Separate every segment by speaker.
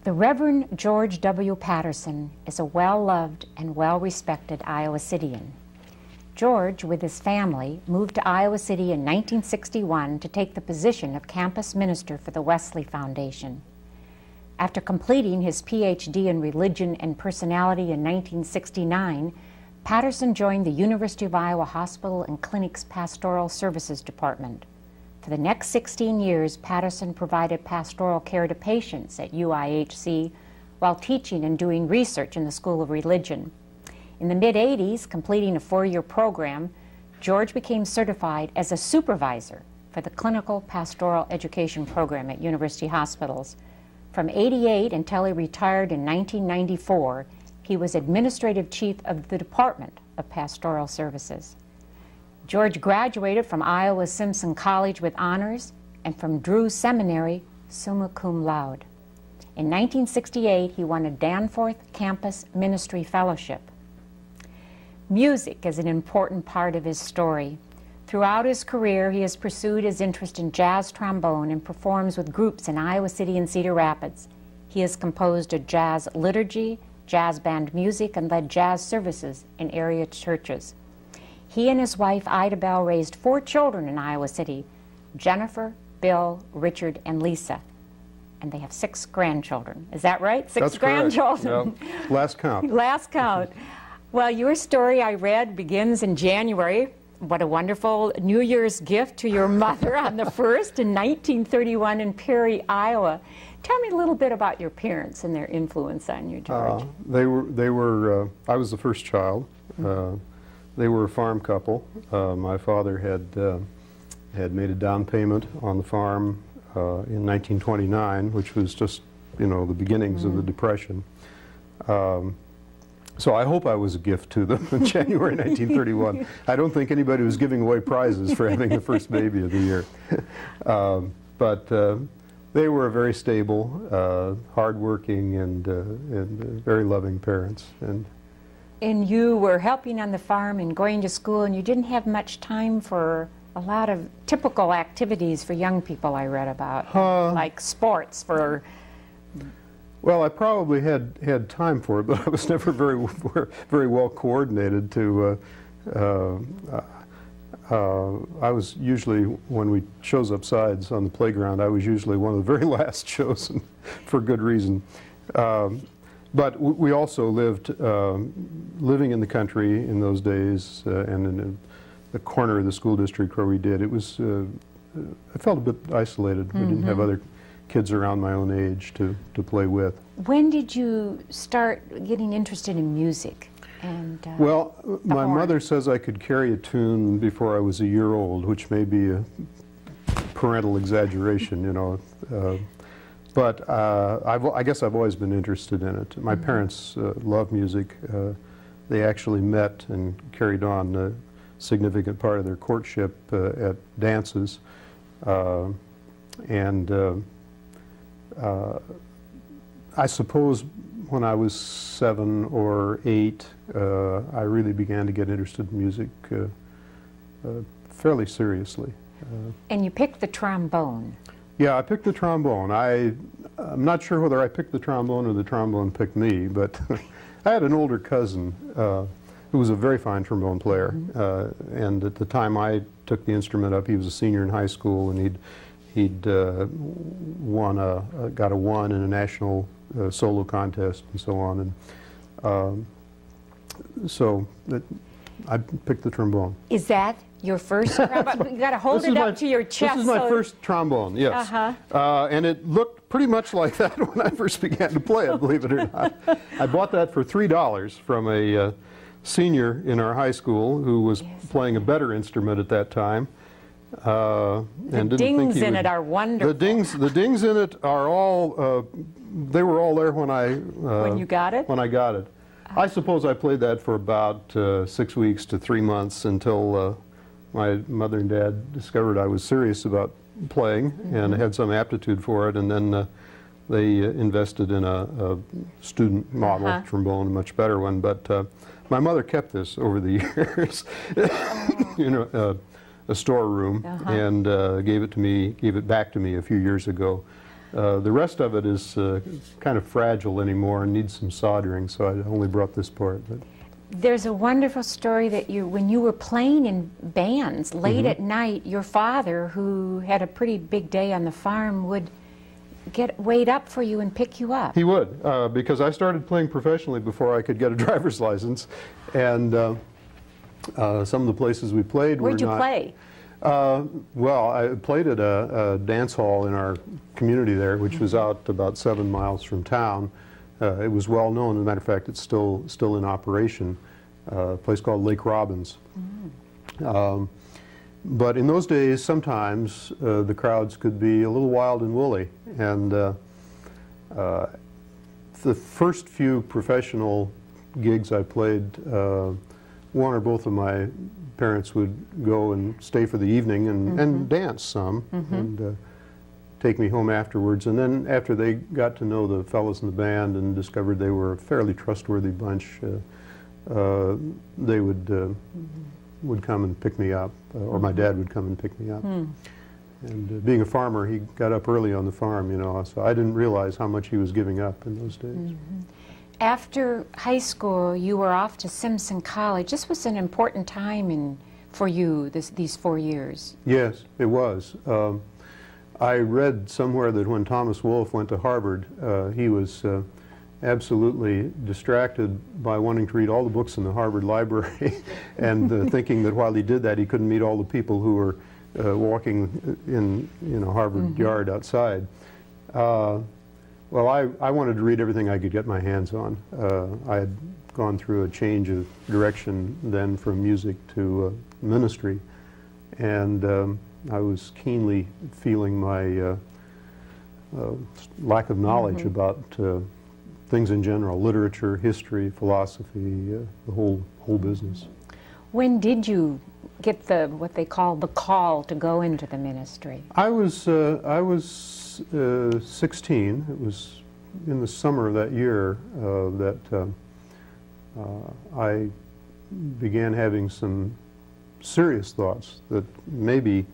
Speaker 1: The Reverend George W. Paterson is a well-loved and well-respected Iowa Citian. George, with his family, moved to Iowa City in 1961 to take the position of campus minister for the Wesley Foundation. After completing his Ph.D. in religion and personality in 1969, Paterson joined the University of Iowa Hospital and Clinic's Pastoral Services Department. For the next 16 years, Paterson provided pastoral care to patients at UIHC while teaching and doing research in the School of Religion. In the mid-'80s, completing a 4-year program, George became certified as a supervisor for the Clinical Pastoral Education Program at University Hospitals. From '88 until he retired in 1994, he was administrative chief of the Department of Pastoral Services. George graduated from Iowa Simpson College with honors and from Drew Seminary summa cum laude. In 1968, he won a Danforth Campus Ministry Fellowship. Music is an important part of his story. Throughout his career, he has pursued his interest in jazz trombone and performs with groups in Iowa City and Cedar Rapids. He has composed a jazz liturgy, jazz band music, and led jazz services in area churches. He and his wife, Ida Bell, raised 4 children in Iowa City: Jennifer, Bill, Richard, and Lisa. And they have 6 grandchildren. Is that right? 6
Speaker 2: That's
Speaker 1: grandchildren.
Speaker 2: Yep. Last count.
Speaker 1: Last count. Well, your story I read begins in January. What a wonderful New Year's gift to your mother on the 1st in 1931 in Perry, Iowa. Tell me a little bit about your parents and their influence on you, George.
Speaker 2: I was the first child. They were a farm couple. My father had made a down payment on the farm in 1929, which was just, the beginnings of the Depression. So I hope I was a gift to them in January 1931. I don't think anybody was giving away prizes for having the first baby of the year. But they were very stable, hardworking, and very loving parents.
Speaker 1: And you were helping on the farm and going to school, and you didn't have much time for a lot of typical activities for young people I read about, like sports for...
Speaker 2: Well, I probably had time for it, but I was never very well coordinated to... I was usually, when we chose up sides on the playground, I was usually one of the very last chosen for good reason. But we also living in the country in those days, and in the corner of the school district where we did. It was, I felt a bit isolated. We didn't have other kids around my own age to play with.
Speaker 1: When did you start getting interested in music?
Speaker 2: Well, my mother says I could carry a tune before I was a year old, which may be a parental exaggeration, But I guess I've always been interested in it. My parents love music. They actually met and carried on a significant part of their courtship at dances. I suppose when I was 7 or 8, I really began to get interested in music fairly seriously.
Speaker 1: And you picked the trombone.
Speaker 2: Yeah, I picked the trombone. I'm not sure whether I picked the trombone or the trombone picked me, but I had an older cousin who was a very fine trombone player. And at the time I took the instrument up, he was a senior in high school, and he'd got a 1 in a national solo contest and so on. And so I picked the trombone.
Speaker 1: Is that your first trombone? You got to hold it up to your chest.
Speaker 2: This is my first trombone, yes. And it looked pretty much like that when I first began to play it, believe it or not. I bought that for $3 from a senior in our high school who was playing a better instrument at that time.
Speaker 1: The dings in it are wonderful.
Speaker 2: The dings in it are all, they were all there when
Speaker 1: when you got it?
Speaker 2: When I got it. I suppose I played that for about 6 weeks to 3 months until my mother and dad discovered I was serious about playing and had some aptitude for it, and then they invested in a student model trombone, a much better one. But my mother kept this over the years. A storeroom, and gave it back to me a few years ago. The rest of it is kind of fragile anymore and needs some soldering, so I only brought this part. But.
Speaker 1: There's a wonderful story that when you were playing in bands late at night, your father, who had a pretty big day on the farm, would wait up for you and pick you up.
Speaker 2: He would, because I started playing professionally before I could get a driver's license, and some of the places we played were not...
Speaker 1: Where'd you play?
Speaker 2: Well, I played at a dance hall in our community there, which was out about 7 miles from town. It was well known. As a matter of fact, it's still in operation. A place called Lake Robbins. But in those days, sometimes the crowds could be a little wild and woolly. And the first few professional gigs I played, one or both of my parents would go and stay for the evening and dance some and take me home afterwards. And then after they got to know the fellows in the band and discovered they were a fairly trustworthy bunch, they would come and pick me up, or my dad would come and pick me up. And being a farmer, he got up early on the farm, you know, so I didn't realize how much he was giving up in those days.
Speaker 1: After high school, you were off to Simpson College. This was an important time for you, these 4 years.
Speaker 2: Yes, it was. I read somewhere that when Thomas Wolfe went to Harvard, he was absolutely distracted by wanting to read all the books in the Harvard Library and thinking that while he did that, he couldn't meet all the people who were walking in Harvard yard outside. Well, I wanted to read everything I could get my hands on. I had gone through a change of direction then from music to ministry, and I was keenly feeling my lack of knowledge about things in general, literature, history, philosophy, the whole business.
Speaker 1: When did you get what they call the call to go into the ministry?
Speaker 2: I was 16. It was in the summer of that year that I began having some serious thoughts that maybe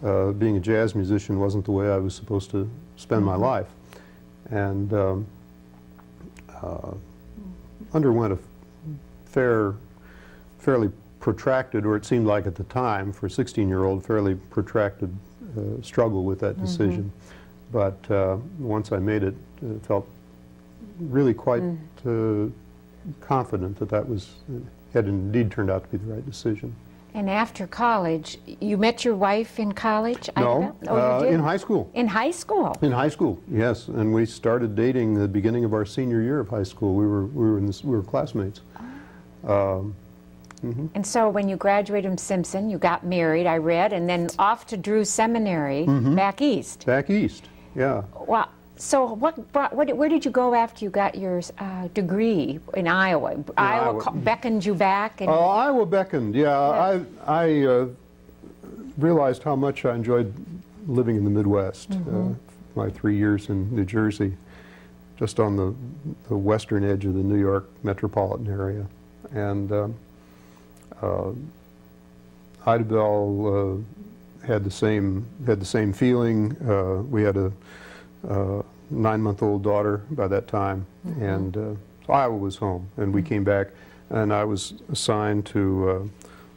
Speaker 2: being a jazz musician wasn't the way I was supposed to spend my life, and underwent a fairly protracted, or it seemed like at the time, for a 16-year-old, fairly protracted struggle with that decision. But once I made it, felt really quite confident that had indeed turned out to be the right decision.
Speaker 1: And after college, you met your wife in college?
Speaker 2: No,
Speaker 1: oh, you did?
Speaker 2: in high school.
Speaker 1: In high school?
Speaker 2: In high school, yes. And we started dating the beginning of our senior year of high school. We were classmates.
Speaker 1: And so when you graduated from Simpson, you got married, I read, and then off to Drew Seminary back east.
Speaker 2: Back east, yeah.
Speaker 1: Well, so where did you go after you got your degree in Iowa? Iowa beckoned you back? And
Speaker 2: Iowa beckoned, yeah. I realized how much I enjoyed living in the Midwest. My 3 years in New Jersey, just on the western edge of the New York metropolitan area. And Idabel had the same feeling. We had a 9-month-old daughter by that time, and so Iowa was home, and we came back, and I was assigned to a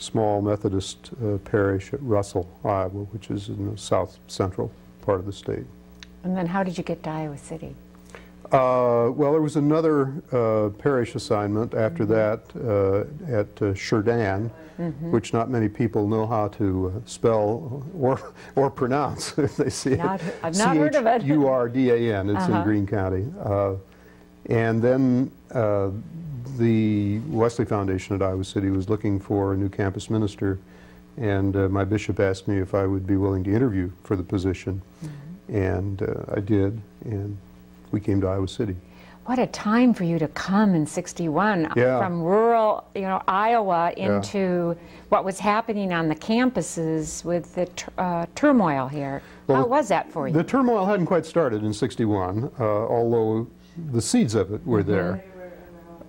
Speaker 2: small Methodist parish at Russell, Iowa, which is in the south central part of the state.
Speaker 1: And then how did you get to Iowa City?
Speaker 2: Well, there was another parish assignment after that at Sheridan, which not many people know how to spell or pronounce. They see it.
Speaker 1: I've not heard of it.
Speaker 2: C-H-U-R-D-A-N. It's in Greene County. And then the Wesley Foundation at Iowa City was looking for a new campus minister, and my bishop asked me if I would be willing to interview for the position, and I did, and we came to Iowa City.
Speaker 1: What a time for you to come in '61 from rural, Iowa into what was happening on the campuses with the turmoil here. Well, how was that for you?
Speaker 2: The turmoil hadn't quite started in '61, although the seeds of it were there.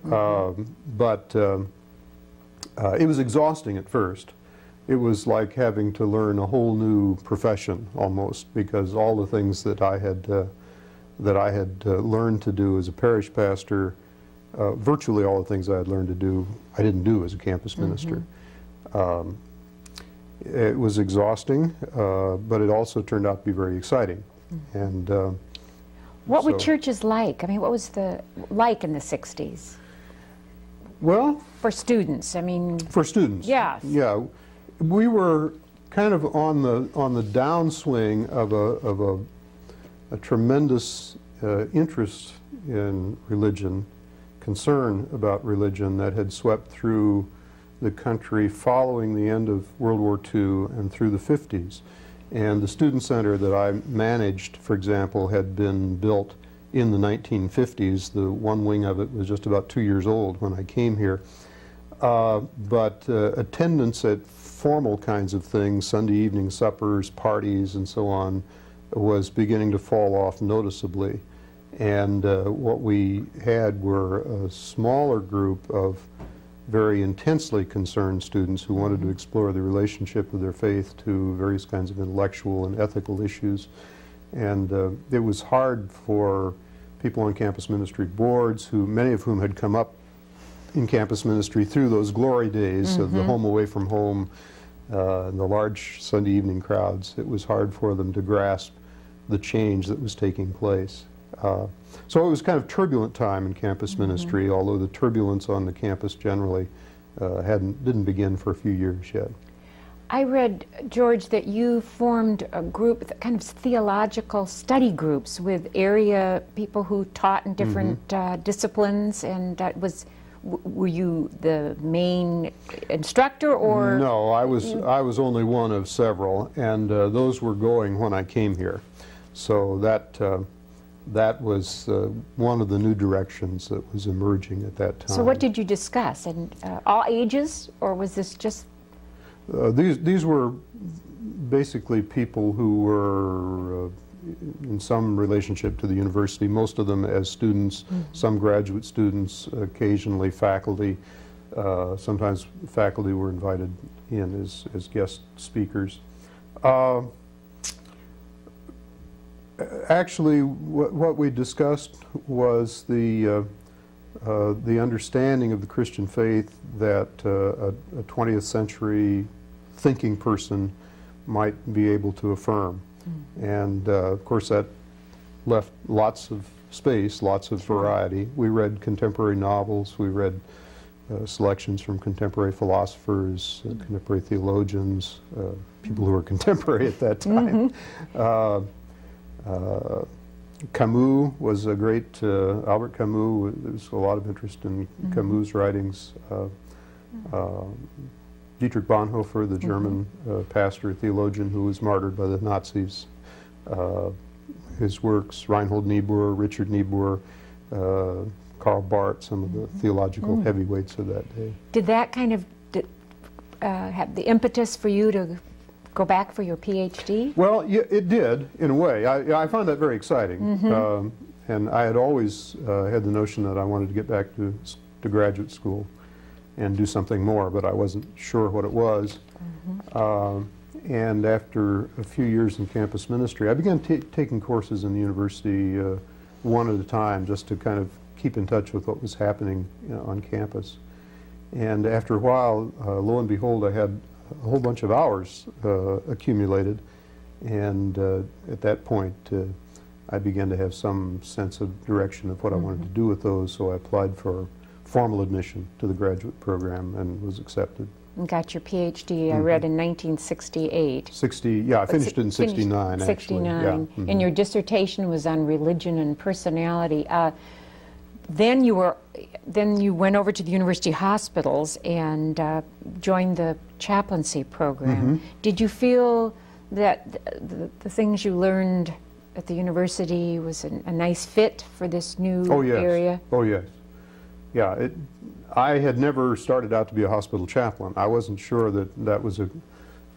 Speaker 2: But it was exhausting at first. It was like having to learn a whole new profession almost, because all the things that I had that I had learned to do as a parish pastor. Virtually all the things I had learned to do, I didn't do as a campus minister. It was exhausting, but it also turned out to be very exciting. And
Speaker 1: what were churches like? I mean, what was the like in the 60s?
Speaker 2: Well,
Speaker 1: for students, I mean.
Speaker 2: For students.
Speaker 1: Yes.
Speaker 2: Yeah, we were kind of on the downswing of a tremendous interest in religion, concern about religion that had swept through the country following the end of World War II and through the 50s. And the student center that I managed, for example, had been built in the 1950s. The one wing of it was just about 2 years old when I came here. But attendance at formal kinds of things, Sunday evening suppers, parties, and so on, was beginning to fall off noticeably. And what we had were a smaller group of very intensely concerned students who wanted to explore the relationship of their faith to various kinds of intellectual and ethical issues. And it was hard for people on campus ministry boards, many of whom had come up in campus ministry through those glory days of the home away from home, and the large Sunday evening crowds. It was hard for them to grasp the change that was taking place. So it was kind of turbulent time in campus ministry, although the turbulence on the campus generally didn't begin for a few years yet.
Speaker 1: I read, George, that you formed a group, kind of theological study groups with area people who taught in different disciplines, and that were you the main instructor, or?
Speaker 2: No, I was only one of several, and those were going when I came here. So that was one of the new directions that was emerging at that time.
Speaker 1: So what did you discuss? And all ages, or was this just?
Speaker 2: These were basically people who were in some relationship to the university, most of them as students, some graduate students, occasionally faculty. Sometimes faculty were invited in as guest speakers. Actually, what we discussed was the understanding of the Christian faith that a 20th century thinking person might be able to affirm. And of course that left lots of space, lots of variety. We read contemporary novels, we read selections from contemporary philosophers, contemporary theologians, people who were contemporary at that time. Camus was a great, Albert Camus, there was a lot of interest in Camus' writings. Dietrich Bonhoeffer, the German pastor, theologian who was martyred by the Nazis. His works, Reinhold Niebuhr, Richard Niebuhr, Karl Barth, some of the theological heavyweights of that day.
Speaker 1: Did that kind of have the impetus for you to go back for your PhD?
Speaker 2: Well, yeah, it did, in a way. I found that very exciting. And I had always had the notion that I wanted to get back to graduate school and do something more, but I wasn't sure what it was. And after a few years in campus ministry, I began taking courses in the university one at a time, just to kind of keep in touch with what was happening on campus. And after a while, lo and behold, I had a whole bunch of hours accumulated, and at that point I began to have some sense of direction of what I wanted to do with those, so I applied for formal admission to the graduate program and was accepted.
Speaker 1: And got your PhD, I read, in 1968.
Speaker 2: Yeah, I finished it in 69,
Speaker 1: 69.
Speaker 2: Yeah.
Speaker 1: And your dissertation was on religion and personality. Then you went over to the university hospitals and joined the chaplaincy program. Did you feel that the things you learned at the university was a nice fit for this new area?
Speaker 2: Oh yes. Yeah, I had never started out to be a hospital chaplain. I wasn't sure that that was a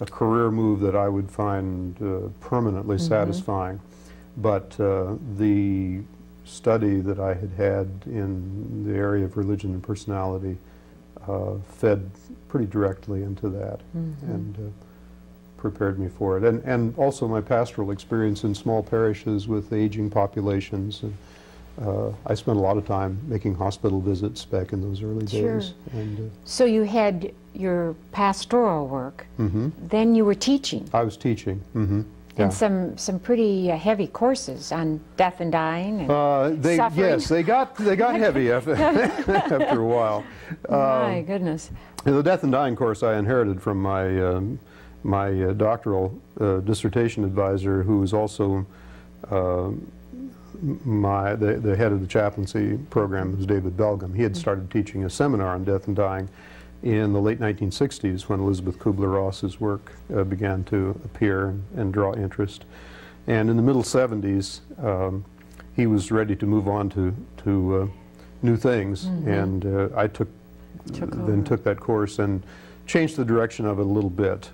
Speaker 2: career move that I would find permanently satisfying. But the study that I had had in the area of religion and personality fed pretty directly into that. And prepared me for it. And also my pastoral experience in small parishes with aging populations. And, I spent a lot of time making hospital visits back in those early
Speaker 1: Sure.
Speaker 2: days. And,
Speaker 1: So you had your pastoral work, then you were teaching,
Speaker 2: I was teaching. Yeah.
Speaker 1: and some pretty heavy courses on death and dying and suffering.
Speaker 2: Yes, they got heavy after a while.
Speaker 1: My goodness.
Speaker 2: The death and dying course I inherited from my doctoral dissertation advisor, who was also the head of the chaplaincy program, was David Belgum. He had started teaching a seminar on death and dying in the late 1960s when Elizabeth Kubler-Ross's work began to appear and draw interest. And in the middle 70s, he was ready to move on to new things, and I took that course and changed the direction of it a little bit,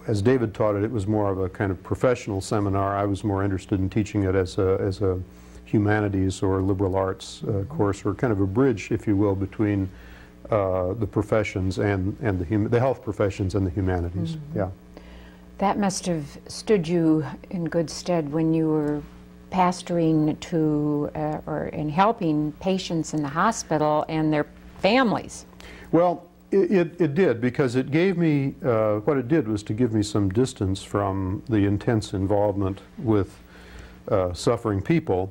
Speaker 2: as David taught it, it was more of a kind of professional seminar. I was more interested in teaching it as a humanities or liberal arts course, or kind of a bridge, if you will, between the professions and the health professions and the humanities. Yeah.
Speaker 1: That must have stood you in good stead when you were pastoring to or in helping patients in the hospital and their families.
Speaker 2: Well, it did, because it gave me, what it did was to give me some distance from the intense involvement with suffering people,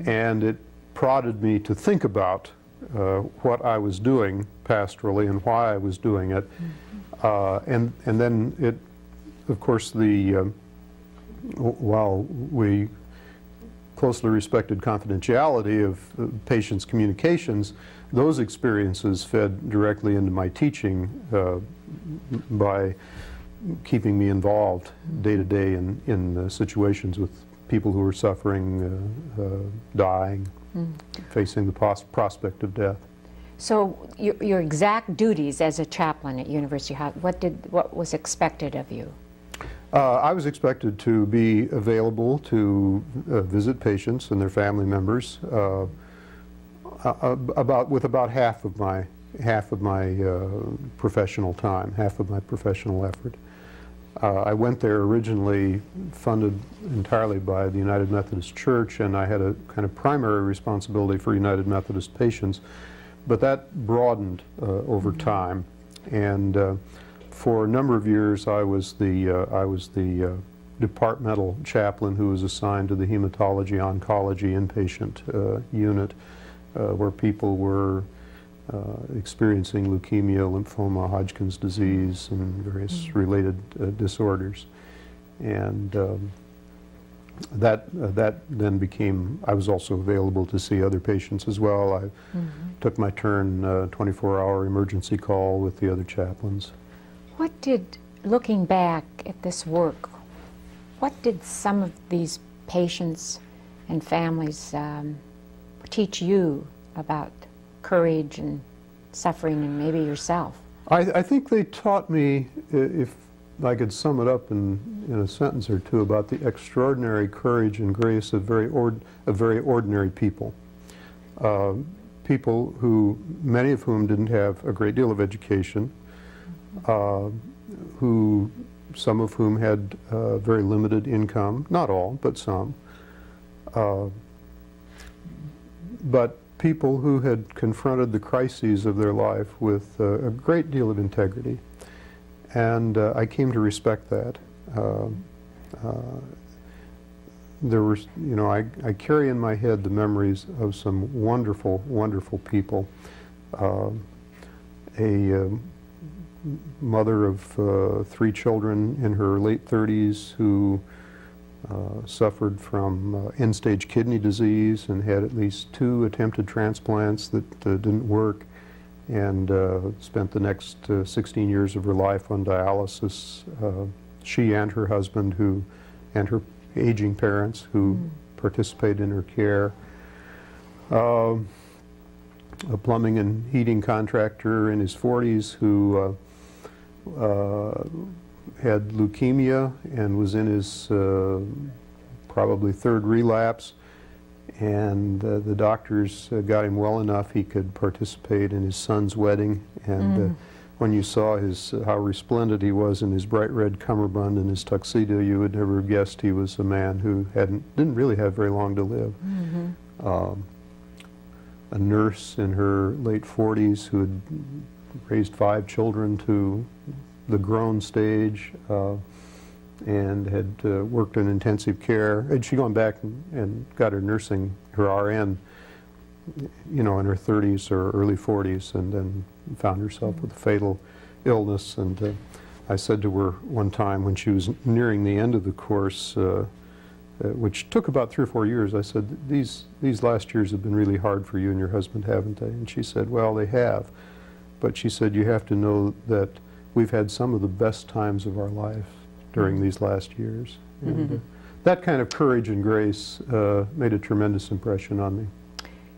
Speaker 2: and it prodded me to think about what I was doing pastorally and why I was doing it. And then it, of course, while we closely respected confidentiality of patients' communications, those experiences fed directly into my teaching by keeping me involved day to day in situations with people who were suffering, dying, facing the prospect of death.
Speaker 1: So your exact duties as a chaplain at University what was expected of you?
Speaker 2: I was expected to be available to visit patients and their family members with about half of my professional time, half of my professional effort. I went there originally funded entirely by the United Methodist Church, and I had a kind of primary responsibility for United Methodist patients, but that broadened over time, and for a number of years I was the departmental chaplain who was assigned to the hematology oncology inpatient unit, where people were experiencing leukemia, lymphoma, Hodgkin's disease, and various related disorders. And that then became, I was also available to see other patients as well. I took my turn 24-hour emergency call with the other chaplains.
Speaker 1: What did, looking back at this work, what did some of these patients and families teach you about courage and suffering, and maybe yourself?
Speaker 2: I think they taught me, if I could sum it up in a sentence or two, about the extraordinary courage and grace of very ordinary people. People who, many of whom didn't have a great deal of education, some of whom had very limited income, not all, but some. But people who had confronted the crises of their life with a great deal of integrity. And I came to respect that. There were, I carry in my head the memories of some wonderful, wonderful people. A mother of 3 children in her late 30s who suffered from end-stage kidney disease and had at least 2 attempted transplants that didn't work, and spent the next 16 years of her life on dialysis. She and her husband, and her aging parents who participate in her care. A plumbing and heating contractor in his 40s who had leukemia and was in his probably 3rd relapse, and the doctors got him well enough he could participate in his son's wedding, and when you saw how resplendent he was in his bright red cummerbund and his tuxedo, you would never have guessed he was a man who didn't really have very long to live. A nurse in her late 40s who had raised 5 children to the grown stage and had worked in intensive care. Had she gone back and got her nursing, her RN, you know, in her 30s or early 40s, and then found herself with a fatal illness. And I said to her one time when she was nearing the end of the course, which took about 3 or 4 years, I said, these last years have been really hard for you and your husband, haven't they? And she said, well, they have. But she said, you have to know that we've had some of the best times of our life during these last years. And that kind of courage and grace made a tremendous impression on me.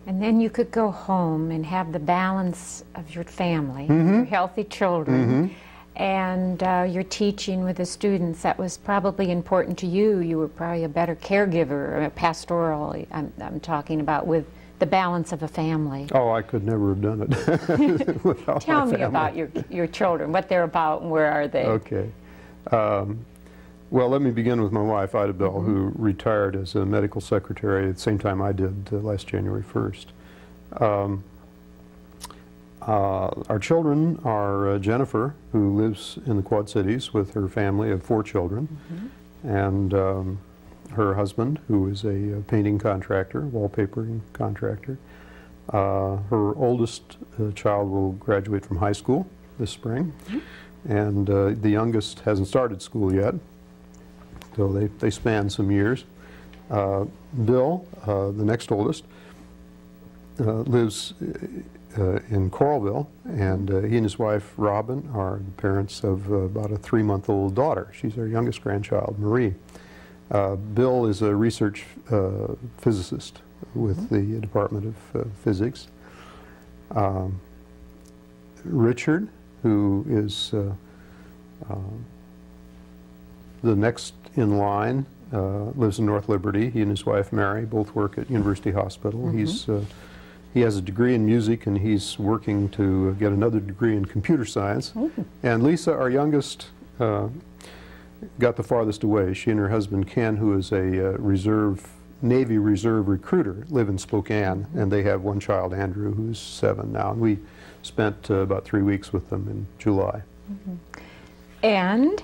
Speaker 1: And then you could go home and have the balance of your family, your healthy children, and your teaching with the students. That was probably important to you. You were probably a better caregiver, a pastoral, I'm talking about, with the balance of a family.
Speaker 2: Oh, I could never have done it without
Speaker 1: Tell
Speaker 2: my
Speaker 1: me
Speaker 2: family.
Speaker 1: about your children, what they're about and where are they?
Speaker 2: Okay. Well, let me begin with my wife, Ida Bell, who retired as a medical secretary at the same time I did last January 1st. Our children are Jennifer, who lives in the Quad Cities with her family of 4 children, and her husband, who is a painting contractor, wallpapering contractor. Her oldest child will graduate from high school this spring, and the youngest hasn't started school yet, so they span some years. Bill, the next oldest, lives in Coralville, and he and his wife Robin are the parents of about a 3-month-old daughter. She's our youngest grandchild, Marie. Bill is a research physicist with the Department of Physics. Richard, who is the next in line, lives in North Liberty. He and his wife Mary both work at University Hospital. He has a degree in music, and he's working to get another degree in computer science. And Lisa, our youngest, got the farthest away. She and her husband Ken, who is a Navy Reserve recruiter, live in Spokane, and they have one child, Andrew, who's 7 now. And we spent about 3 weeks with them in July.
Speaker 1: And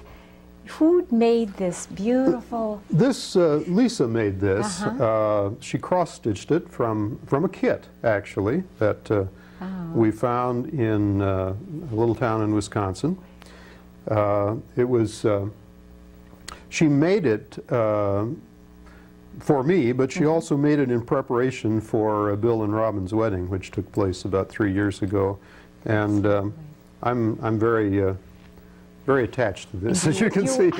Speaker 1: who made this beautiful?
Speaker 2: This, Lisa made this. She cross-stitched it from a kit, actually, that we found in a little town in Wisconsin. It was, she made it for me, but she also made it in preparation for Bill and Robin's wedding, which took place about 3 years ago. And I'm very attached to this, as you can see.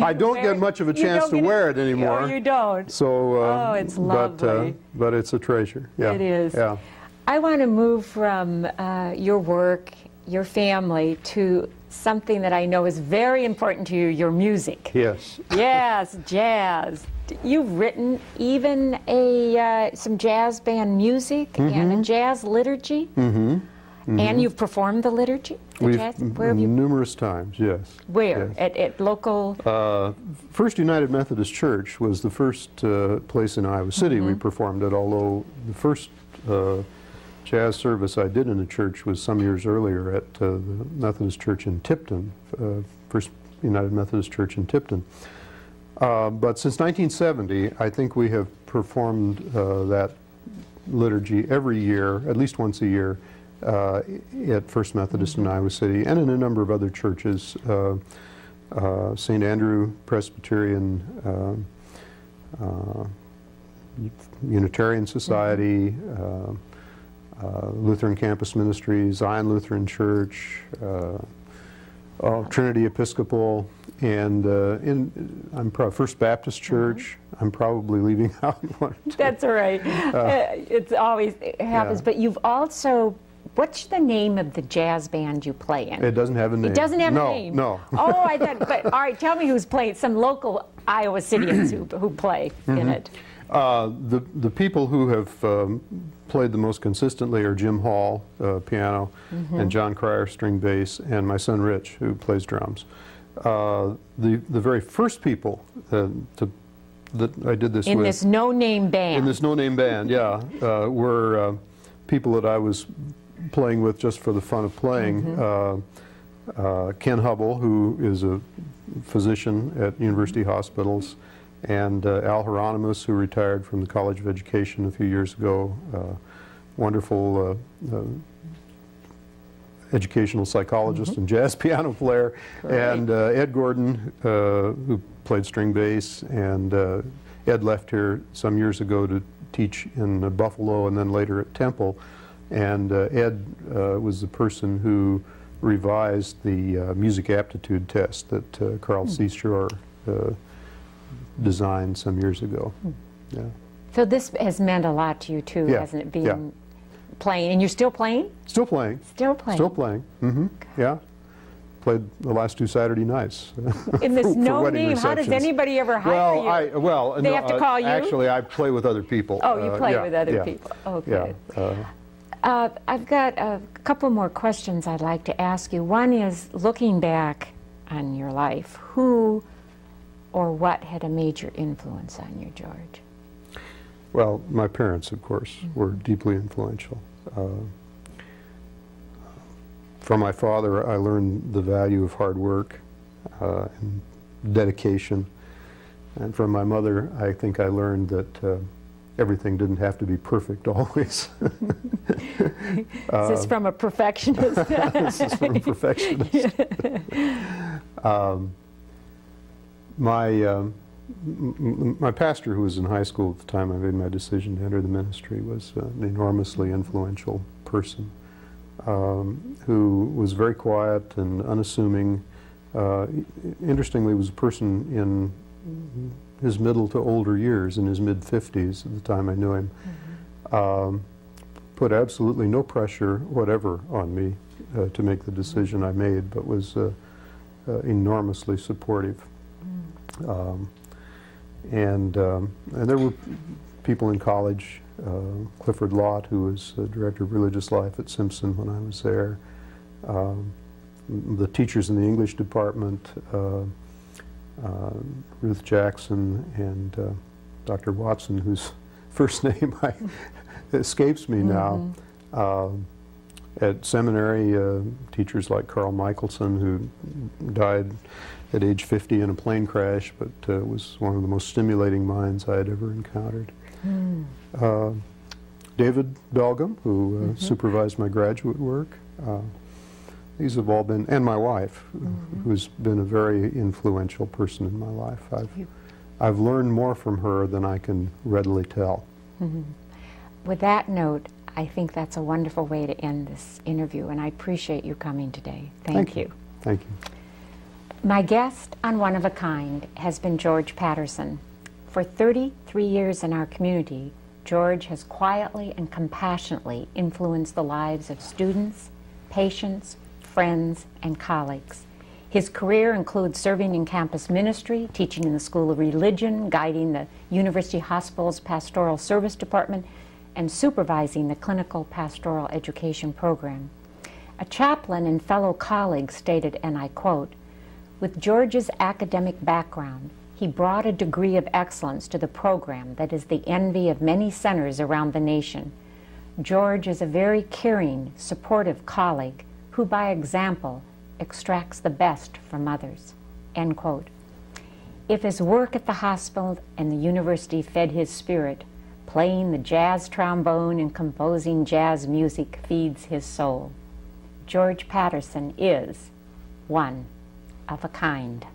Speaker 2: I don't get much of a chance to wear it anymore.
Speaker 1: Oh, you don't.
Speaker 2: So,
Speaker 1: oh, it's lovely.
Speaker 2: But it's a treasure. Yeah.
Speaker 1: It is.
Speaker 2: Yeah.
Speaker 1: I want to move from your work, your family, to something that I know is very important to you, your music.
Speaker 2: Yes.
Speaker 1: Yes, jazz. You've written even some jazz band music and a jazz liturgy. And you've performed the liturgy?
Speaker 2: Where have you? Numerous times, yes.
Speaker 1: Where?
Speaker 2: Yes.
Speaker 1: At local?
Speaker 2: First United Methodist Church was the first place in Iowa City we performed it, although the first jazz service I did in the church was some years earlier at the Methodist Church in Tipton, First United Methodist Church in Tipton. But since 1970, I think we have performed that liturgy every year, at least once a year, at First Methodist in Iowa City, and in a number of other churches, St. Andrew Presbyterian, Unitarian Society, Lutheran Campus Ministry, Zion Lutheran Church, Trinity Episcopal, and I'm First Baptist Church. I'm probably leaving out one or two.
Speaker 1: That's all right. It's always, it happens.
Speaker 2: Yeah.
Speaker 1: But you've also What's the name of the jazz band you play in?
Speaker 2: It doesn't have a name.
Speaker 1: It doesn't have
Speaker 2: no,
Speaker 1: a name?
Speaker 2: No.
Speaker 1: Oh, I thought, but all right, tell me who's playing, some local Iowa Cityans who play in it.
Speaker 2: The people who have played the most consistently are Jim Hall, piano, and John Cryer, string bass, and my son Rich, who plays drums. The very first people that I did this with.
Speaker 1: In this no-name band.
Speaker 2: In this no-name band, yeah, were people that I was playing with just for the fun of playing. Ken Hubble, who is a physician at university hospitals, and Al Hieronymus, who retired from the College of Education a few years ago, wonderful educational psychologist and jazz piano player, and Ed Gordon, who played string bass, and Ed left here some years ago to teach in Buffalo and then later at Temple, and Ed was the person who revised the music aptitude test that Carl Seashore designed some years ago. Yeah.
Speaker 1: So this has meant a lot to you too, hasn't it? Being playing, and you're still playing?
Speaker 2: Still playing.
Speaker 1: Still playing.
Speaker 2: Still playing. Yeah. Played the last 2 Saturday nights.
Speaker 1: In this no name,
Speaker 2: receptions.
Speaker 1: how does anybody ever hire you?
Speaker 2: Well,
Speaker 1: they have to call you?
Speaker 2: Actually, I play with other people.
Speaker 1: Oh, you play with other people. Okay.
Speaker 2: Yeah.
Speaker 1: I've got a couple more questions I'd like to ask you. One is, looking back on your life, who or what had a major influence on you, George?
Speaker 2: Well, my parents, of course, were deeply influential. From my father, I learned the value of hard work and dedication. And from my mother, I think I learned that everything didn't have to be perfect always.
Speaker 1: Is this from a perfectionist?
Speaker 2: This is from a perfectionist. My pastor, who was in high school at the time I made my decision to enter the ministry, was an enormously influential person who was very quiet and unassuming. Interestingly, was a person in his middle to older years, in his mid-50s at the time I knew him. Put absolutely no pressure whatever on me to make the decision I made, but was enormously supportive. And there were people in college, Clifford Lott, who was Director of Religious Life at Simpson when I was there, the teachers in the English department, Ruth Jackson and Dr. Watson, whose first name escapes me now. At seminary, teachers like Carl Michelson, who died at age 50 in a plane crash, but was one of the most stimulating minds I had ever encountered. David Belgum, who supervised my graduate work. These have all been, and my wife, who's been a very influential person in my life. I've learned more from her than I can readily tell.
Speaker 1: With that note, I think that's a wonderful way to end this interview, and I appreciate you coming today. Thank you.
Speaker 2: Thank you.
Speaker 1: My guest on One of a Kind has been George Paterson. For 33 years in our community, George has quietly and compassionately influenced the lives of students, patients, friends, and colleagues. His career includes serving in campus ministry, teaching in the School of Religion, guiding the University Hospital's Pastoral Service Department, and supervising the Clinical Pastoral Education Program. A chaplain and fellow colleague stated, and I quote, "With George's academic background, he brought a degree of excellence to the program that is the envy of many centers around the nation. George is a very caring, supportive colleague who, by example, extracts the best from others." End quote. If his work at the hospital and the university fed his spirit, playing the jazz trombone and composing jazz music feeds his soul. George Paterson is one of a kind.